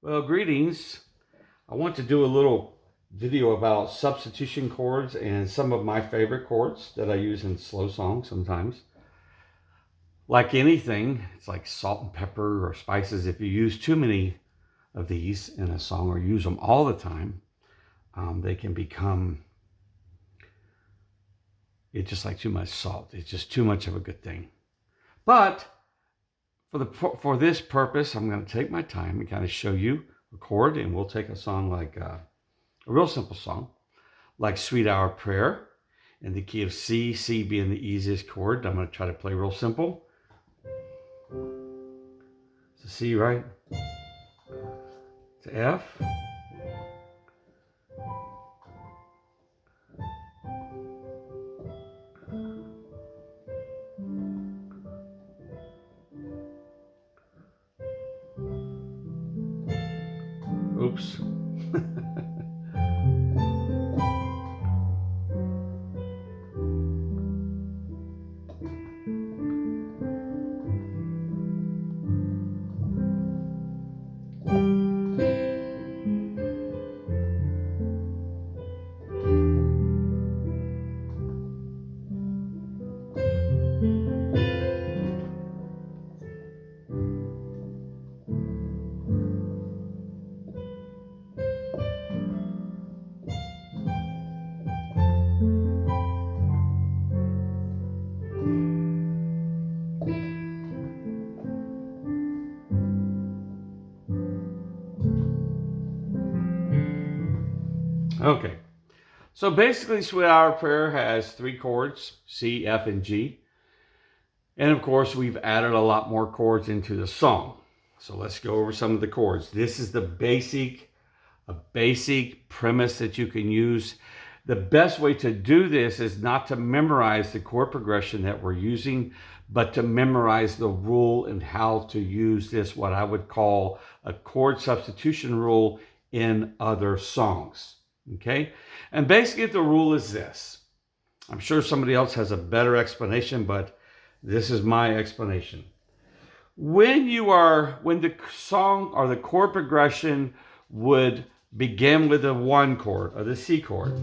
Well, greetings. I want to do a little video about substitution chords and some of my favorite chords that I use in slow songs sometimes. Like anything, it's like salt and pepper or spices. If you use too many of these in a song or use them all the time, they can become, it's just like too much salt. It's just too much of a good thing. But for this purpose, I'm going to take my time and kind of show you a chord, and we'll take a song like a real simple song, like Sweet Hour Prayer in the key of C, C being the easiest chord. I'm going to try to play real simple. It's a C, right? It's F. Oops. Okay, so basically Sweet Hour Prayer has 3 chords, C, F, and G. And of course, we've added a lot more chords into the song. So let's go over some of the chords. This is a basic premise that you can use. The best way to do this is not to memorize the chord progression that we're using, but to memorize the rule and how to use this, what I would call a chord substitution rule in other songs. Okay? And basically the rule is this. I'm sure somebody else has a better explanation, but this is my explanation. When the song or the chord progression would begin with the 1 chord or the C chord,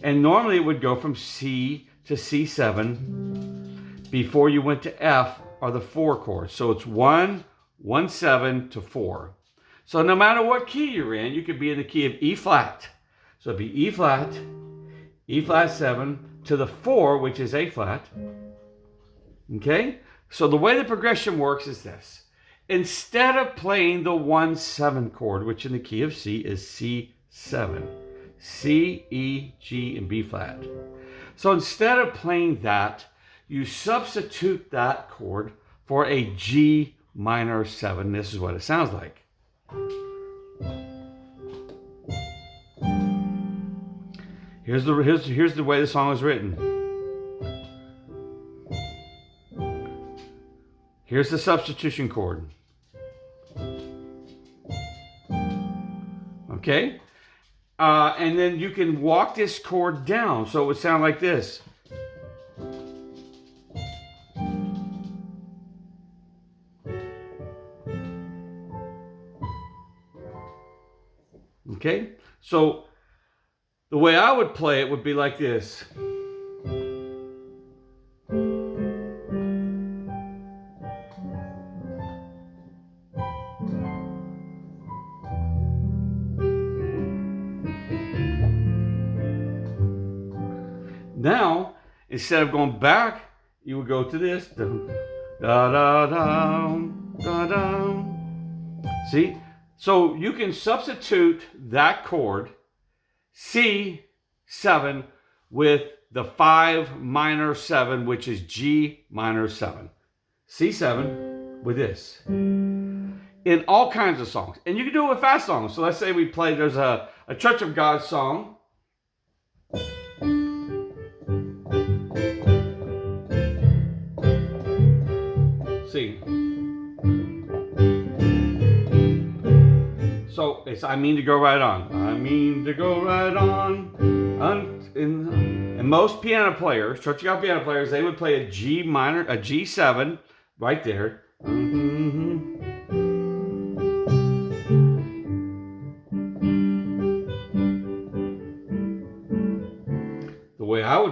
and normally it would go from C to C7 before you went to F or the 4 chord. So it's 1, 1, 7 to 4. So no matter what key you're in, you could be in the key of E flat. So it'd be E flat 7 to the 4, which is A flat. Okay? So the way the progression works is this. Instead of playing the 1, 7 chord, which in the key of C is C7, C, E, G, and B flat. So instead of playing that, you substitute that chord for a G minor 7. This is what it sounds like. Here's the way the song is written. Here's the substitution chord. Okay? And then you can walk this chord down. So it would sound like this. Okay? So the way I would play it would be like this. Now, instead of going back, you would go to this. Da, da, da, da, da. See? So you can substitute that chord, C7, with the 5 minor 7, which is G minor 7. C7 with this. In all kinds of songs. And you can do it with fast songs. So let's say we play, there's a Church of God song. See. So it's I mean to go right on. I mean to go right on. And most piano players, Church of God piano players, they would play a G minor, a G7 right there.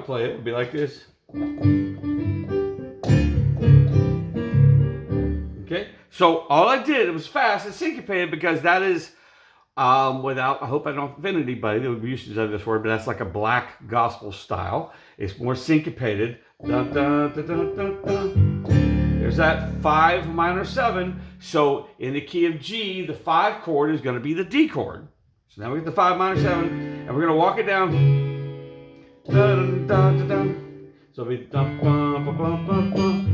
would play it would be like this. Okay, so all I did, it was fast and syncopated because that is without, I hope I don't offend anybody that uses this word, but that's like a black gospel style. It's more syncopated. Dun, dun, dun, dun, dun, dun. There's that 5 minor 7. So in the key of G, the 5 chord is going to be the D chord. So now we get the 5 minor 7, and we're going to walk it down. Dun, dun, dun, dun. So it'll be dun, dun, dun, dun, dun, dun.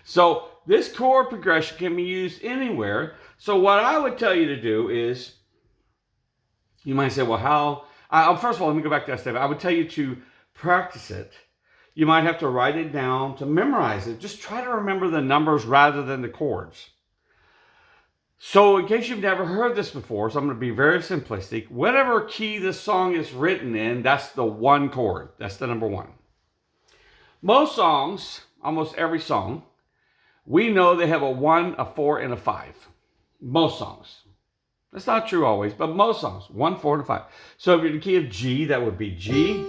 So this chord progression can be used anywhere. So what I would tell you to do is, you might say, well, how? First of all, let me go back to that step. I would tell you to practice it. You might have to write it down to memorize it. Just try to remember the numbers rather than the chords. So in case you've never heard this before, so I'm going to be very simplistic. Whatever key this song is written in, that's the 1 chord. That's the number 1. Most songs, almost every song, we know they have a 1, a 4, and a 5. Most songs. That's not true always, but most songs, 1, 4, and a 5. So if you're in the key of G, that would be G.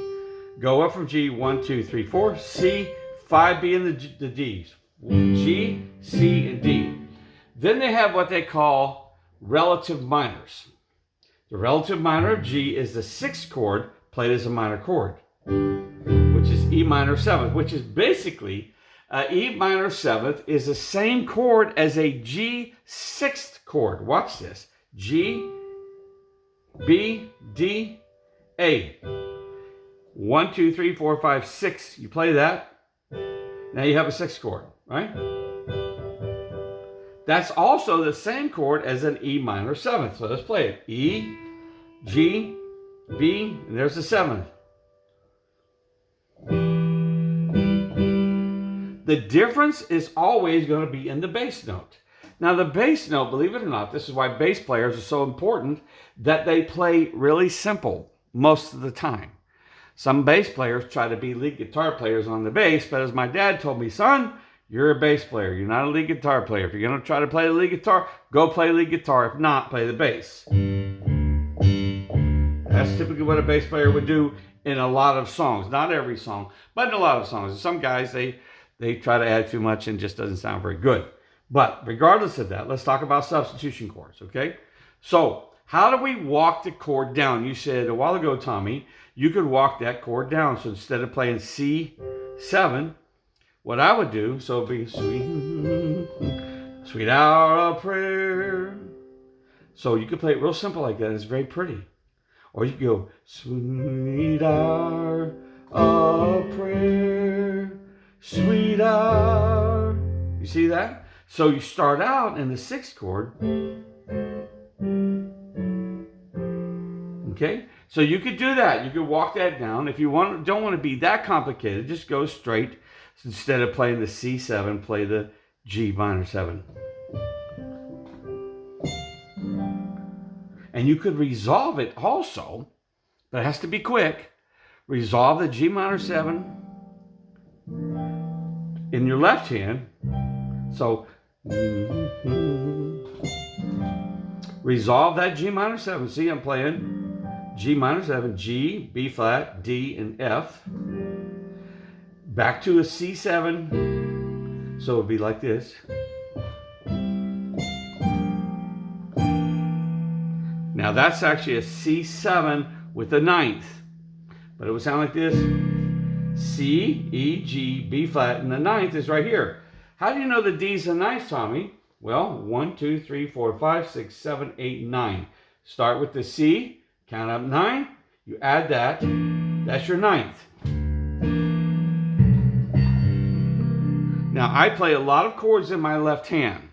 Go up from G, 1, 2, 3, 4. C, 5 being the Ds. G, C, and D. Then they have what they call relative minors. The relative minor of G is the 6th chord played as a minor chord, which is E minor 7th, which is basically E minor 7th is the same chord as a G 6th chord. Watch this. G, B, D, A. 1, 2, 3, 4, 5, 6. You play that. Now you have a 6th chord, right? That's also the same chord as an E minor 7th. So let's play it. E, G, B, and there's the 7th. The difference is always going to be in the bass note. Now the bass note, believe it or not, this is why bass players are so important, that they play really simple most of the time. Some bass players try to be lead guitar players on the bass, but as my dad told me, son, you're a bass player. You're not a lead guitar player. If you're going to try to play the lead guitar, go play lead guitar. If not, play the bass. That's typically what a bass player would do in a lot of songs. Not every song, but in a lot of songs. Some guys, they try to add too much and just doesn't sound very good. But regardless of that, let's talk about substitution chords, okay? So how do we walk the chord down? You said a while ago, Tommy, you could walk that chord down. So instead of playing C7, what I would do, so it'd be sweet, sweet hour of prayer. So you could play it real simple like that. It's very pretty. Or you could go, sweet hour of prayer, sweet hour. You see that? So you start out in the 6th chord. Okay? So you could do that. You could walk that down. If you don't want to be that complicated, just go straight. So instead of playing the C7, play the G minor 7. And you could resolve it also, but it has to be quick. Resolve the G minor 7 in your left hand. So resolve that G minor 7. See, I'm playing G minor 7, G, B flat, D, and F. Back to a C7. So it would be like this. Now that's actually a C7 with a 9th. But it would sound like this. C, E, G, B flat, and the 9th is right here. How do you know the D's the 9th, Tommy? Well, 1, 2, 3, 4, 5, 6, 7, 8, 9. Start with the C, count up 9, you add that, that's your 9th. Now I play a lot of chords in my left hand.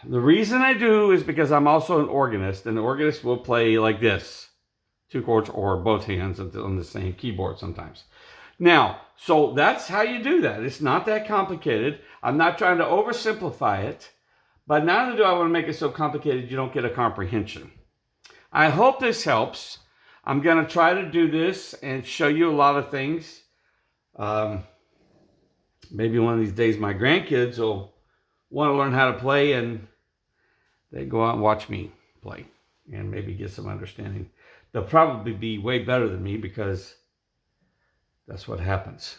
The reason I do is because I'm also an organist, and the organist will play like this, 2 chords or both hands on the same keyboard sometimes. Now, so that's how you do that. It's not that complicated. I'm not trying to oversimplify it, but neither do I want to make it so complicated you don't get a comprehension. I hope this helps. I'm going to try to do this and show you a lot of things. Maybe one of these days my grandkids will want to learn how to play, and they go out and watch me play and maybe get some understanding. They'll probably be way better than me because that's what happens.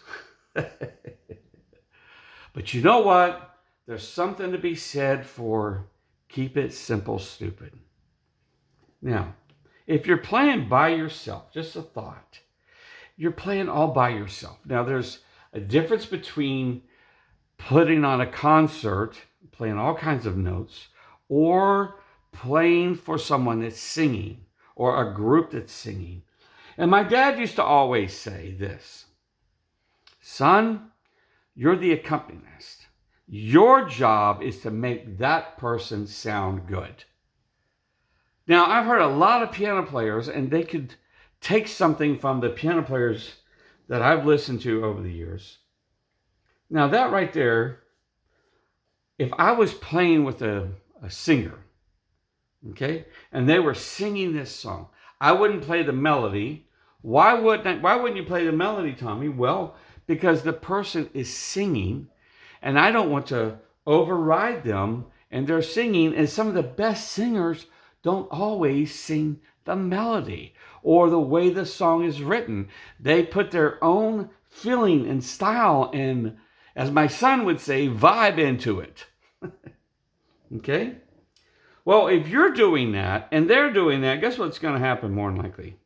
But you know what? There's something to be said for keep it simple, stupid. Now, if you're playing by yourself, just a thought, you're playing all by yourself. Now, there's a difference between putting on a concert, playing all kinds of notes, or playing for someone that's singing or a group that's singing. And my dad used to always say this, son, you're the accompanist. Your job is to make that person sound good. Now, I've heard a lot of piano players, and they could take something from the piano players that I've listened to over the years. Now, that right there, if I was playing with a singer, okay, and they were singing this song, I wouldn't play the melody. Why wouldn't you play the melody, Tommy? Well, because the person is singing, and I don't want to override them, and they're singing, and some of the best singers don't always sing the melody or the way the song is written. They put their own feeling and style and, as my son would say, vibe into it. Okay? Well, if you're doing that and they're doing that, guess what's going to happen more than likely?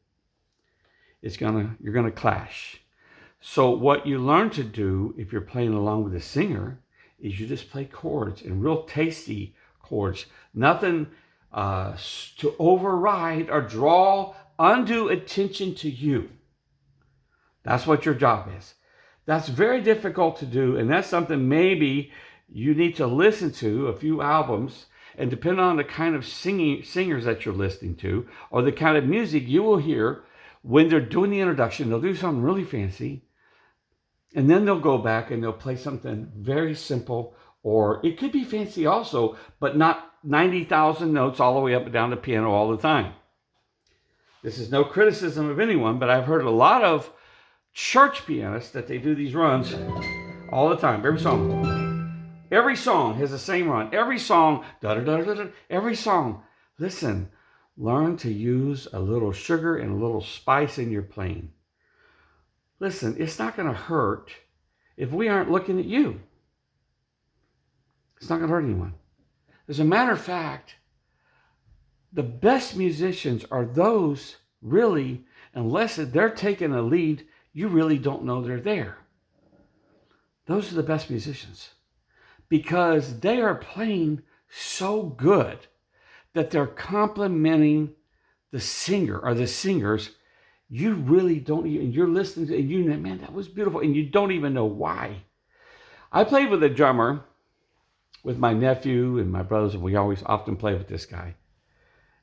You're going to clash. So what you learn to do if you're playing along with a singer is you just play chords, and real tasty chords. Nothing to override or draw undue attention to you. That's what your job is. That's very difficult to do, and that's something maybe you need to listen to a few albums, and depending on the kind of singers that you're listening to or the kind of music you will hear when they're doing the introduction, they'll do something really fancy, and then they'll go back and they'll play something very simple, or it could be fancy also, but not 90,000 notes all the way up and down the piano all the time. This is no criticism of anyone, but I've heard a lot of church pianists that they do these runs all the time. Every song has the same run. Every song, da-da-da-da-da, every song. Listen, learn to use a little sugar and a little spice in your playing. Listen, it's not going to hurt if we aren't looking at you. It's not going to hurt anyone. As a matter of fact, the best musicians are those really, unless they're taking a lead, you really don't know they're there. Those are the best musicians because they are playing so good that they're complimenting the singer or the singers. You really don't even, you're listening to, and you know, man, that was beautiful, and you don't even know why. I played with a drummer with my nephew and my brothers, and we always often play with this guy.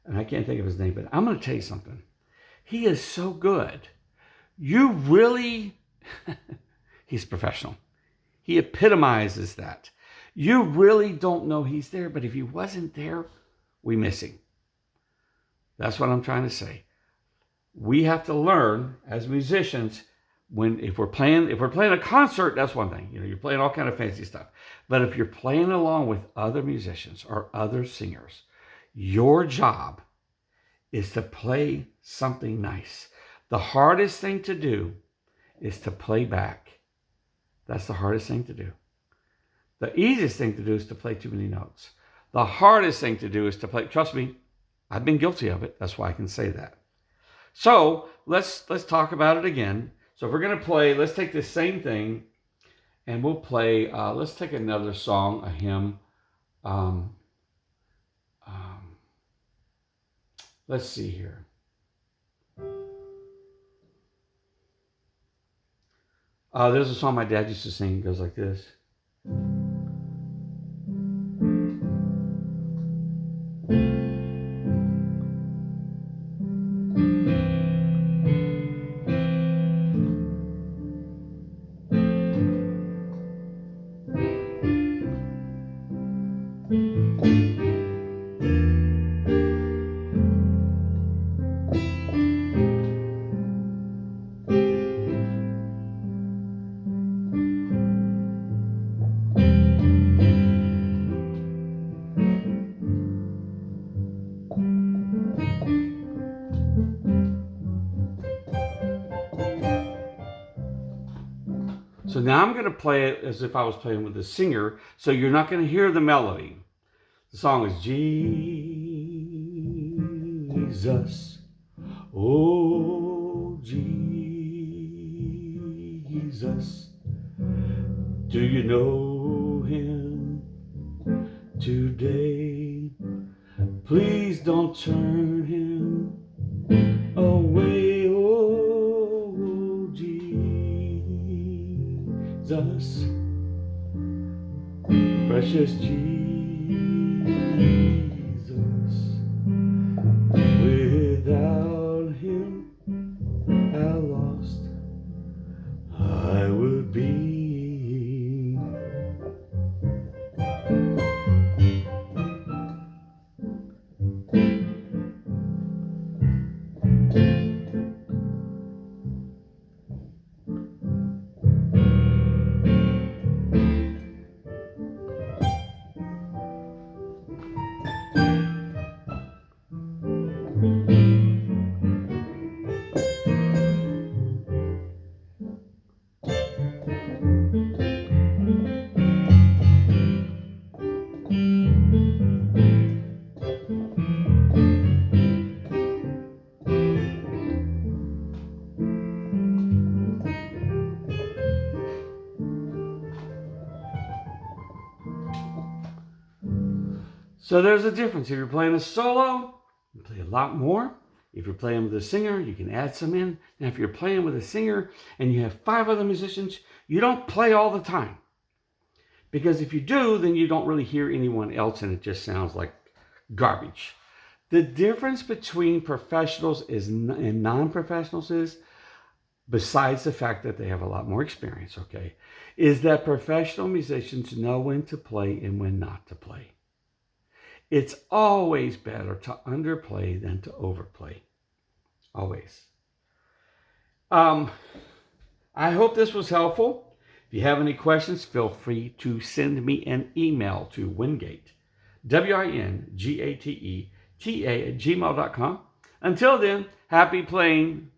And I can't think of his name, but I'm going to tell you something. He is so good. You really, he's professional. He epitomizes that. You really don't know he's there, but if he wasn't there, we miss him. That's what I'm trying to say. We have to learn as musicians, if we're playing a concert, that's one thing. You know, you're playing all kind of fancy stuff. But if you're playing along with other musicians or other singers, your job is to play something nice. The hardest thing to do is to play back. That's the hardest thing to do. The easiest thing to do is to play too many notes. The hardest thing to do is to play, trust me, I've been guilty of it. That's why I can say that. So let's talk about it again. So if we're going to play, let's take this same thing and we'll play, let's take another song, a hymn. Let's see here. There's a song my dad used to sing. It goes like this. So now I'm going to play it as if I was playing with a singer, so you're not going to hear the melody. The song is Jesus, oh Jesus, do you know him today? Please don't turn him away, oh Jesus, precious Jesus. Without him, how lost I would be. So there's a difference. If you're playing a solo, you play a lot more. If you're playing with a singer, you can add some in. Now, if you're playing with a singer and you have 5 other musicians, you don't play all the time. Because if you do, then you don't really hear anyone else and it just sounds like garbage. The difference between professionals and non-professionals is, besides the fact that they have a lot more experience, okay, is that professional musicians know when to play and when not to play. It's always better to underplay than to overplay. Always. I hope this was helpful. If you have any questions, feel free to send me an email to Wingate, WINGATETA @gmail.com. Until then, happy playing.